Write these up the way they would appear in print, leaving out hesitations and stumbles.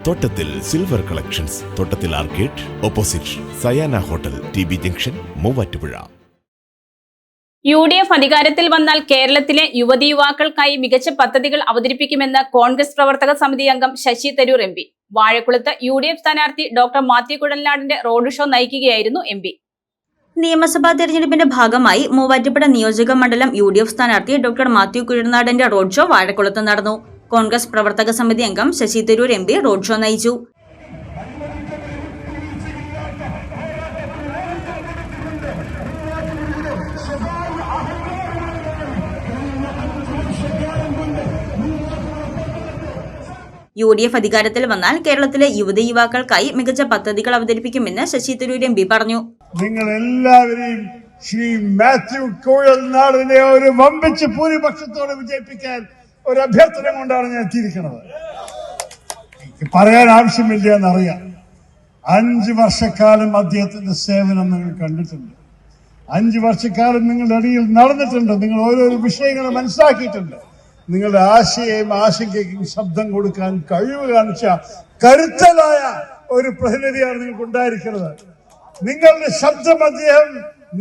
തോട്ടത്തിൽ silver collections, തോട്ടത്തിൽ arcade, opposite Sayana hotel, TB junction, Muvattupuzha. UDF അധികാരത്തിൽ വന്നാൽ കേരളത്തിലെ യുവതി യുവാക്കൾക്കായി മികച്ച പദ്ധതികൾ അവതരിപ്പിക്കുമെന്ന് കോൺഗ്രസ് പ്രവർത്തക സമിതി അംഗം ശശി തരൂർ MP. വാഴക്കുളത്ത് UDF സ്ഥാനാർത്ഥി ഡോക്ടർ മാത്യു കുഴൽനാടന്റെ റോഡ് ഷോ നയിക്കുകയായിരുന്നു MP. നിയമസഭാ തെരഞ്ഞെടുപ്പിന്റെ ഭാഗമായി മൂവാറ്റുപുഴ നിയോജക മണ്ഡലം UDF സ്ഥാനാർത്ഥി ഡോക്ടർ മാത്യു കുഴൽനാടന്റെ റോഡ് ഷോ വാഴക്കുളത്ത് നടന്നു. കോൺഗ്രസ് പ്രവർത്തക സമിതി അംഗം Shashi Tharoor MP road show നയിച്ചു. UDF അധികാരത്തിൽ വന്നാൽ കേരളത്തിലെ യുവതി യുവാക്കൾക്കായി മികച്ച പദ്ധതികൾ അവതരിപ്പിക്കുമെന്ന് ശശി തരൂർ MP പറഞ്ഞു. നിങ്ങൾ എല്ലാവരെയും ശ്രീ മാത്യു കുഴൽനാടനെ ഒരു വമ്പിച്ച ഭൂരിപക്ഷത്തോടെ വിജയിപ്പിക്കാൻ ഒരു അഭ്യർത്ഥന കൊണ്ടാണ് ഞാൻ എത്തിയിരിക്കുന്നത്. പറയാൻ ആവശ്യമില്ല എന്നറിയാം. 5 വർഷക്കാലം അദ്ദേഹത്തിന്റെ സേവനം നിങ്ങൾ കണ്ടിട്ടുണ്ട്. 5 വർഷക്കാലം നിങ്ങളുടെ അടിയിൽ നടന്നിട്ടുണ്ട്. നിങ്ങൾ ഓരോരോ വിഷയങ്ങൾ മനസ്സിലാക്കിയിട്ടുണ്ട്. നിങ്ങളുടെ ആശയവും ആശങ്കയ്ക്കും ശബ്ദം കൊടുക്കാൻ കഴിവ് കാണിച്ച കരുത്തലായ ഒരു പ്രതിനിധിയാണ് നിങ്ങൾക്ക് ഉണ്ടായിരിക്കുന്നത്. നിങ്ങളുടെ ശബ്ദം അദ്ദേഹം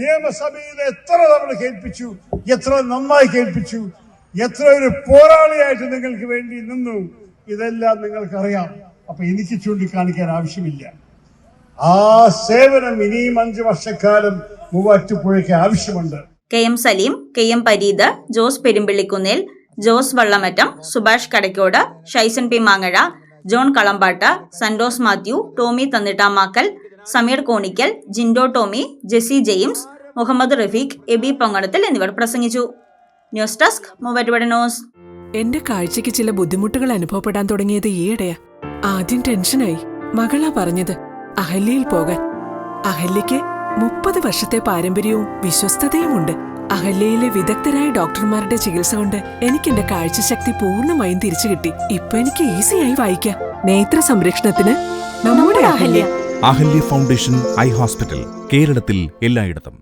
നിയമസഭയിൽ എത്ര തവണ കേൾപ്പിച്ചു, എത്ര നന്നായി കേൾപ്പിച്ചു, എത്ര ഒരു പോരാളിയായിട്ട് നിങ്ങൾക്ക് വേണ്ടി നിന്നു, ഇതെല്ലാം നിങ്ങൾക്കറിയാം. അപ്പൊ എനിക്ക് ചൂണ്ടിക്കാണിക്കാൻ ആവശ്യമില്ല. ആ സേവനം ഇനിയും 5 വർഷക്കാലം മൂവാറ്റുപുഴയ്ക്ക് ആവശ്യമുണ്ട്. KM Saleem, KM Pareed, Jose Perumpillikkunnel, Jose Vallamattam, Subhash Kadakkode, Shaison P മാങ്ങഴ, ജോൺ കളമ്പാട്ട്, സന്റോസ് മാത്യു, ടോമി തന്നിട്ടാമാക്കൽ, സമീർ കോണിക്കൽ, ജിൻഡോ ടോമി, ജെസി ജെയിംസ്, മുഹമ്മദ് റഫീഖ്, എബി പൊങ്ങടത്തിൽ എന്നിവർ പ്രസംഗിച്ചു. News desk Muvattupuzha news. എന്റെ കാഴ്ചയ്ക്ക് ചില ബുദ്ധിമുട്ടുകൾ അനുഭവപ്പെടാൻ തുടങ്ങിയത് ഈയിടെയാ. ആദ്യം ടെൻഷനായി. മകളാ പറഞ്ഞത് അഹല്യയിൽ പോകാൻ. അഹല്യയ്ക്ക് 30 വർഷത്തെ പാരമ്പര്യവും വിശ്വസ്തതയുമുണ്ട്. അഹല്യയിലെ വിദഗ്ധരായ ഡോക്ടർമാരുടെ ചികിത്സ കൊണ്ട് എനിക്ക് എന്റെ കാഴ്ചശക്തി പൂർണ്ണമായും തിരിച്ചു കിട്ടി. ഇപ്പൊ എനിക്ക് ഈസിയായി വായിക്കാം. നേത്ര സംരക്ഷണത്തിന് നമ്മുടെ Ahalya. Ahalya foundation eye hospital, കേരളത്തിൽ എല്ലായിടത്തും.